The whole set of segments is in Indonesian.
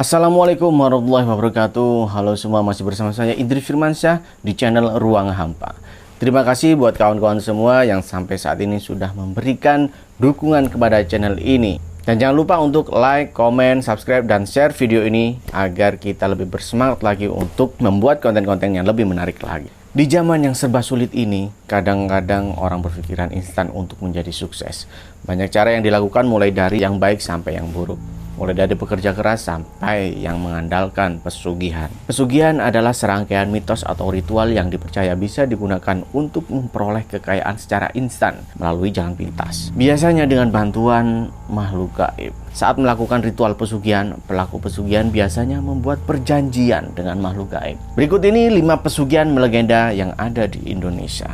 Assalamualaikum warahmatullahi wabarakatuh. Halo semua, masih bersama saya Idris Firmansyah di channel Ruang Hampa. Terima kasih buat kawan-kawan semua yang sampai saat ini sudah memberikan dukungan kepada channel ini. Dan jangan lupa untuk like, komen, subscribe, dan share video ini agar kita lebih bersemangat lagi untuk membuat konten-konten yang lebih menarik lagi. Di zaman yang serba sulit ini, kadang-kadang orang berpikiran instan untuk menjadi sukses. Banyak cara yang dilakukan mulai dari yang baik sampai yang buruk. Mulai dari pekerja keras sampai yang mengandalkan pesugihan. Pesugihan adalah serangkaian mitos atau ritual yang dipercaya bisa digunakan untuk memperoleh kekayaan secara instan melalui jalan pintas. Biasanya dengan bantuan makhluk gaib. Saat melakukan ritual pesugihan, pelaku pesugihan biasanya membuat perjanjian dengan makhluk gaib. Berikut ini 5 pesugihan melegenda yang ada di Indonesia.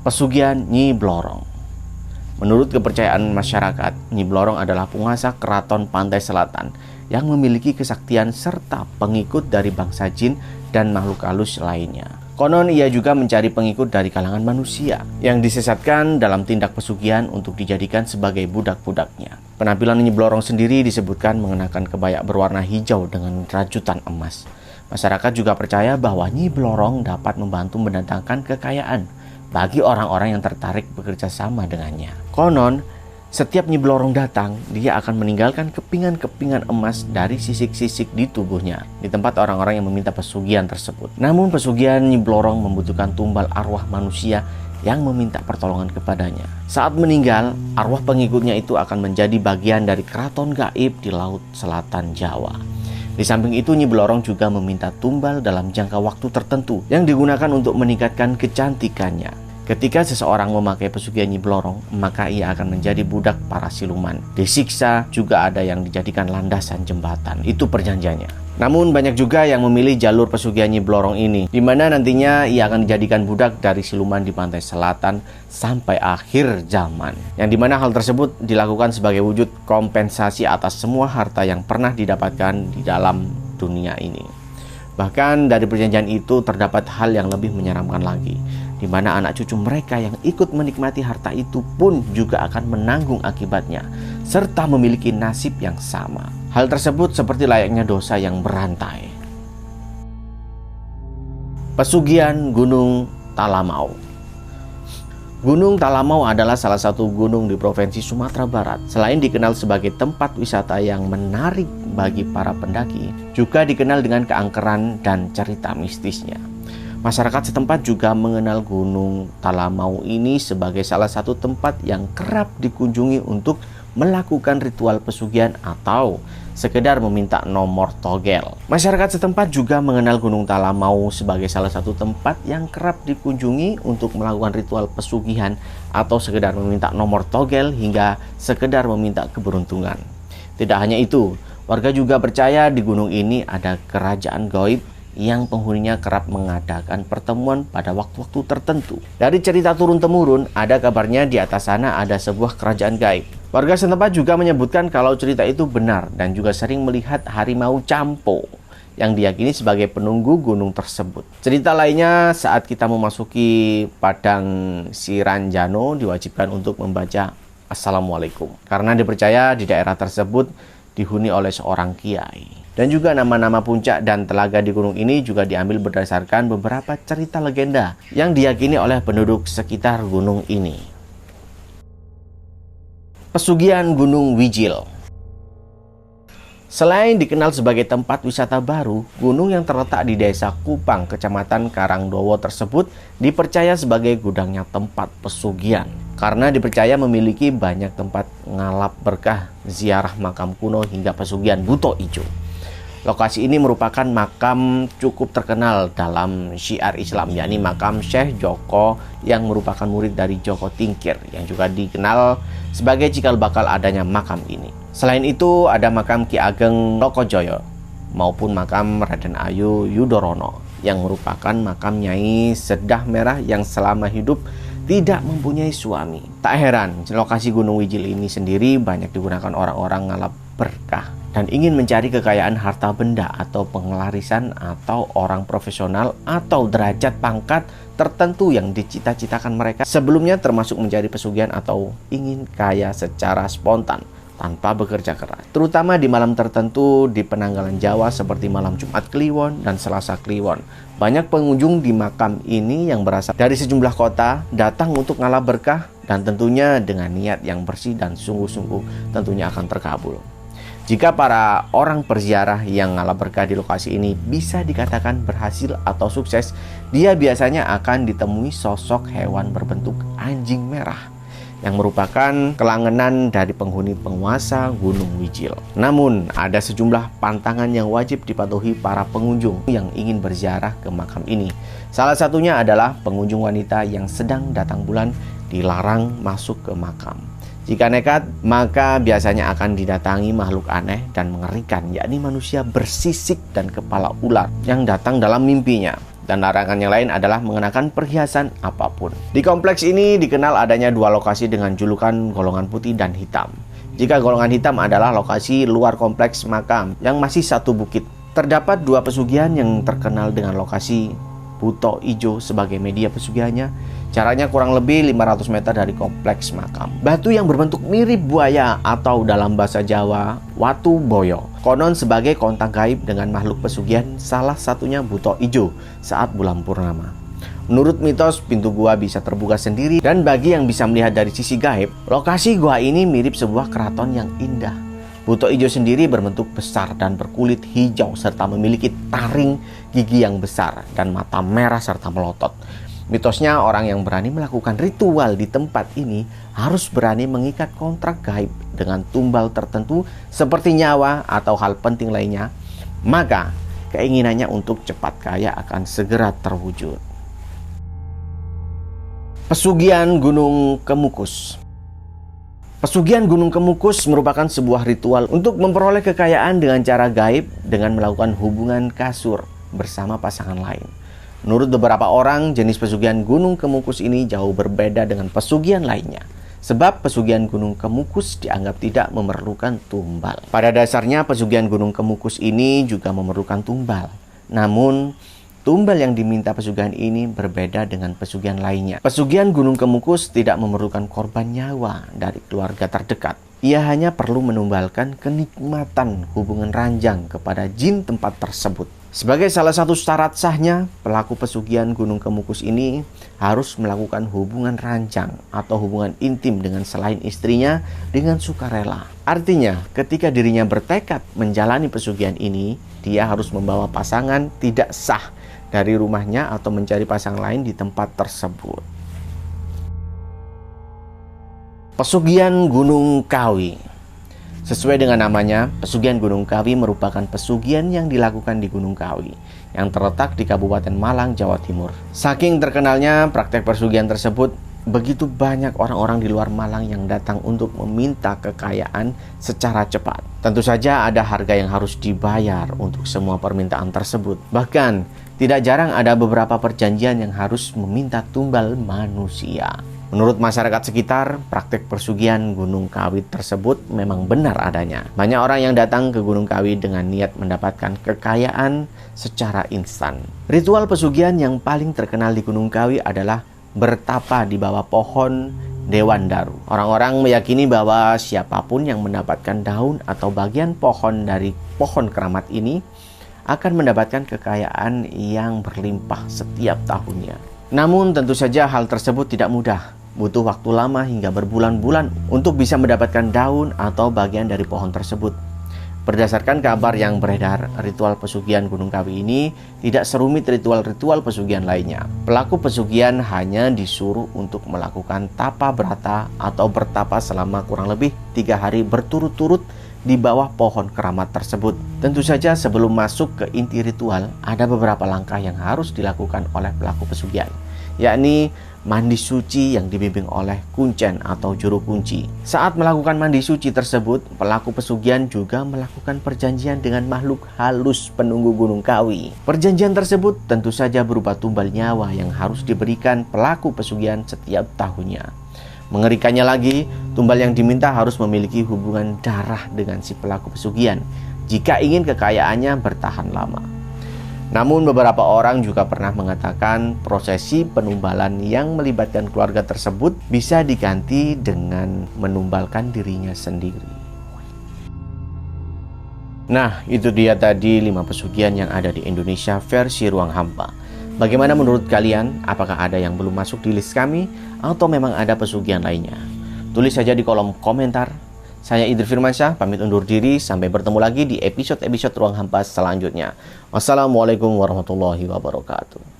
Pesugihan Nyi Blorong. Menurut kepercayaan masyarakat, Nyi Blorong adalah penguasa keraton pantai selatan yang memiliki kesaktian serta pengikut dari bangsa jin dan makhluk halus lainnya. Konon ia juga mencari pengikut dari kalangan manusia yang disesatkan dalam tindak pesugihan untuk dijadikan sebagai budak-budaknya. Penampilan Nyi Blorong sendiri disebutkan mengenakan kebaya berwarna hijau dengan rajutan emas. Masyarakat juga percaya bahwa Nyi Blorong dapat membantu mendatangkan kekayaan bagi orang-orang yang tertarik bekerja sama dengannya. Konon, setiap Nyi Blorong datang, dia akan meninggalkan kepingan-kepingan emas dari sisik-sisik di tubuhnya di tempat orang-orang yang meminta pesugihan tersebut. Namun pesugihan Nyi Blorong membutuhkan tumbal arwah manusia yang meminta pertolongan kepadanya. Saat meninggal, arwah pengikutnya itu akan menjadi bagian dari keraton gaib di Laut Selatan Jawa. Di samping itu, Nyi Blorong juga meminta tumbal dalam jangka waktu tertentu yang digunakan untuk meningkatkan kecantikannya. Ketika seseorang memakai pesugihan Nyi Blorong, maka ia akan menjadi budak para siluman. Disiksa, juga ada yang dijadikan landasan jembatan. Itu perjanjiannya. Namun banyak juga yang memilih jalur pesugihan Nyi Blorong ini, di mana nantinya ia akan dijadikan budak dari siluman di pantai selatan sampai akhir zaman. Yang dimana hal tersebut dilakukan sebagai wujud kompensasi atas semua harta yang pernah didapatkan di dalam dunia ini. Bahkan dari perjanjian itu terdapat hal yang lebih menyeramkan lagi, di mana anak cucu mereka yang ikut menikmati harta itu pun juga akan menanggung akibatnya, serta memiliki nasib yang sama. Hal tersebut seperti layaknya dosa yang berantai. Pesugihan Gunung Talamau. Gunung Talamau adalah salah satu gunung di Provinsi Sumatera Barat. Selain dikenal sebagai tempat wisata yang menarik bagi para pendaki, juga dikenal dengan keangkeran dan cerita mistisnya. Masyarakat setempat juga mengenal Gunung Talamau ini sebagai salah satu tempat yang kerap dikunjungi untuk melakukan ritual pesugihan atau sekedar meminta nomor togel. Masyarakat setempat juga mengenal Gunung Talamau sebagai salah satu tempat yang kerap dikunjungi untuk melakukan ritual pesugihan atau sekedar meminta nomor togel hingga sekedar meminta keberuntungan. Tidak hanya itu, warga juga percaya di gunung ini ada kerajaan gaib yang penghuninya kerap mengadakan pertemuan pada waktu-waktu tertentu. Dari cerita turun-temurun, ada kabarnya di atas sana ada sebuah kerajaan gaib. Warga setempat juga menyebutkan kalau cerita itu benar dan juga sering melihat harimau campo yang diyakini sebagai penunggu gunung tersebut. Cerita lainnya, saat kita memasuki Padang Siranjano diwajibkan untuk membaca Assalamualaikum, karena dipercaya di daerah tersebut dihuni oleh seorang kiai. Dan juga nama-nama puncak dan telaga di gunung ini juga diambil berdasarkan beberapa cerita legenda yang diyakini oleh penduduk sekitar gunung ini. Pesugihan Gunung Wijil. Selain dikenal sebagai tempat wisata baru, gunung yang terletak di Desa Kupang, Kecamatan Karangdowo tersebut dipercaya sebagai gudangnya tempat pesugihan, karena dipercaya memiliki banyak tempat ngalap berkah, ziarah makam kuno hingga pesugihan buto ijo. Lokasi ini merupakan makam cukup terkenal dalam syiar Islam, yakni makam Syekh Joko yang merupakan murid dari Joko Tingkir yang juga dikenal sebagai cikal bakal adanya makam ini. Selain itu ada makam Ki Ageng Lokojoyo maupun makam Raden Ayu Yudorono yang merupakan makam Nyai Sedah Merah yang selama hidup tidak mempunyai suami. Tak heran lokasi Gunung Wijil ini sendiri banyak digunakan orang-orang ngalap berkah dan ingin mencari kekayaan harta benda atau pengelarisan atau orang profesional atau derajat pangkat tertentu yang dicita-citakan mereka sebelumnya, termasuk mencari pesugihan atau ingin kaya secara spontan tanpa bekerja keras. Terutama di malam tertentu di penanggalan Jawa seperti malam Jumat Kliwon dan Selasa Kliwon. Banyak pengunjung di makam ini yang berasal dari sejumlah kota datang untuk ngalah berkah dan tentunya dengan niat yang bersih dan sungguh-sungguh tentunya akan terkabul. Jika para orang perziarah yang ngalah berkah di lokasi ini bisa dikatakan berhasil atau sukses, dia biasanya akan ditemui sosok hewan berbentuk anjing merah yang merupakan kelangenan dari penghuni penguasa Gunung Wijil. Namun, ada sejumlah pantangan yang wajib dipatuhi para pengunjung yang ingin berziarah ke makam ini. Salah satunya adalah pengunjung wanita yang sedang datang bulan dilarang masuk ke makam. Jika nekat, maka biasanya akan didatangi makhluk aneh dan mengerikan, yakni manusia bersisik dan kepala ular yang datang dalam mimpinya. Dan larangan yang lain adalah mengenakan perhiasan apapun. Di kompleks ini dikenal adanya dua lokasi dengan julukan golongan putih dan hitam. Jika golongan hitam adalah lokasi luar kompleks makam yang masih satu bukit. Terdapat dua pesugihan yang terkenal dengan lokasi Buto Ijo sebagai media pesugihannya. Caranya kurang lebih 500 meter dari kompleks makam. Batu yang berbentuk mirip buaya atau dalam bahasa Jawa watu boyo. Konon sebagai kontak gaib dengan makhluk pesugihan, salah satunya Buto Ijo saat bulan purnama. Menurut mitos, pintu gua bisa terbuka sendiri dan bagi yang bisa melihat dari sisi gaib, lokasi gua ini mirip sebuah keraton yang indah. Buto Ijo sendiri berbentuk besar dan berkulit hijau serta memiliki taring gigi yang besar dan mata merah serta melotot. Mitosnya orang yang berani melakukan ritual di tempat ini harus berani mengikat kontrak gaib dengan tumbal tertentu seperti nyawa atau hal penting lainnya. Maka keinginannya untuk cepat kaya akan segera terwujud. Pesugihan Gunung Kemukus. Pesugihan Gunung Kemukus merupakan sebuah ritual untuk memperoleh kekayaan dengan cara gaib dengan melakukan hubungan kasur bersama pasangan lain. Menurut beberapa orang, jenis pesugihan Gunung Kemukus ini jauh berbeda dengan pesugihan lainnya. Sebab pesugihan Gunung Kemukus dianggap tidak memerlukan tumbal. Pada dasarnya pesugihan Gunung Kemukus ini juga memerlukan tumbal. Namun, tumbal yang diminta pesugihan ini berbeda dengan pesugihan lainnya. Pesugihan Gunung Kemukus tidak memerlukan korban nyawa dari keluarga terdekat. Ia hanya perlu menumbalkan kenikmatan hubungan ranjang kepada jin tempat tersebut. Sebagai salah satu syarat sahnya, pelaku pesugihan Gunung Kemukus ini harus melakukan hubungan ranjang atau hubungan intim dengan selain istrinya dengan sukarela. Artinya, ketika dirinya bertekad menjalani pesugihan ini, dia harus membawa pasangan tidak sah dari rumahnya atau mencari pasangan lain di tempat tersebut. Pesugihan Gunung Kawi. Sesuai dengan namanya, pesugihan Gunung Kawi merupakan pesugihan yang dilakukan di Gunung Kawi yang terletak di Kabupaten Malang, Jawa Timur. Saking terkenalnya praktek pesugihan tersebut, begitu banyak orang-orang di luar Malang yang datang untuk meminta kekayaan secara cepat. Tentu saja ada harga yang harus dibayar untuk semua permintaan tersebut. Bahkan, tidak jarang ada beberapa perjanjian yang harus meminta tumbal manusia. Menurut masyarakat sekitar, praktek pesugihan Gunung Kawi tersebut memang benar adanya. Banyak orang yang datang ke Gunung Kawi dengan niat mendapatkan kekayaan secara instan. Ritual pesugihan yang paling terkenal di Gunung Kawi adalah bertapa di bawah pohon Dewan Daru. Orang-orang meyakini bahwa siapapun yang mendapatkan daun atau bagian pohon dari pohon keramat ini akan mendapatkan kekayaan yang berlimpah setiap tahunnya. Namun tentu saja hal tersebut tidak mudah. Butuh waktu lama hingga berbulan-bulan untuk bisa mendapatkan daun atau bagian dari pohon tersebut. Berdasarkan kabar yang beredar, ritual pesugihan Gunung Kawi ini tidak serumit ritual-ritual pesugihan lainnya. Pelaku pesugihan hanya disuruh untuk melakukan tapa berata atau bertapa selama kurang lebih 3 hari berturut-turut di bawah pohon keramat tersebut. Tentu saja sebelum masuk ke inti ritual, ada beberapa langkah yang harus dilakukan oleh pelaku pesugihan, yakni mandi suci yang dibimbing oleh kuncen atau juru kunci. Saat melakukan mandi suci tersebut, pelaku pesugihan juga melakukan perjanjian dengan makhluk halus penunggu Gunung Kawi. Perjanjian tersebut tentu saja berupa tumbal nyawa yang harus diberikan pelaku pesugihan setiap tahunnya. Mengerikannya lagi, tumbal yang diminta harus memiliki hubungan darah dengan si pelaku pesugihan jika ingin kekayaannya bertahan lama. Namun beberapa orang juga pernah mengatakan prosesi penumbalan yang melibatkan keluarga tersebut bisa diganti dengan menumbalkan dirinya sendiri. Nah, itu dia tadi 5 pesugihan yang ada di Indonesia versi ruang hampa. Bagaimana menurut kalian? Apakah ada yang belum masuk di list kami? Atau memang ada pesugihan lainnya? Tulis saja di kolom komentar. Saya Idris Firmansyah, pamit undur diri. Sampai bertemu lagi di episode-episode ruang hampa selanjutnya. Wassalamualaikum warahmatullahi wabarakatuh.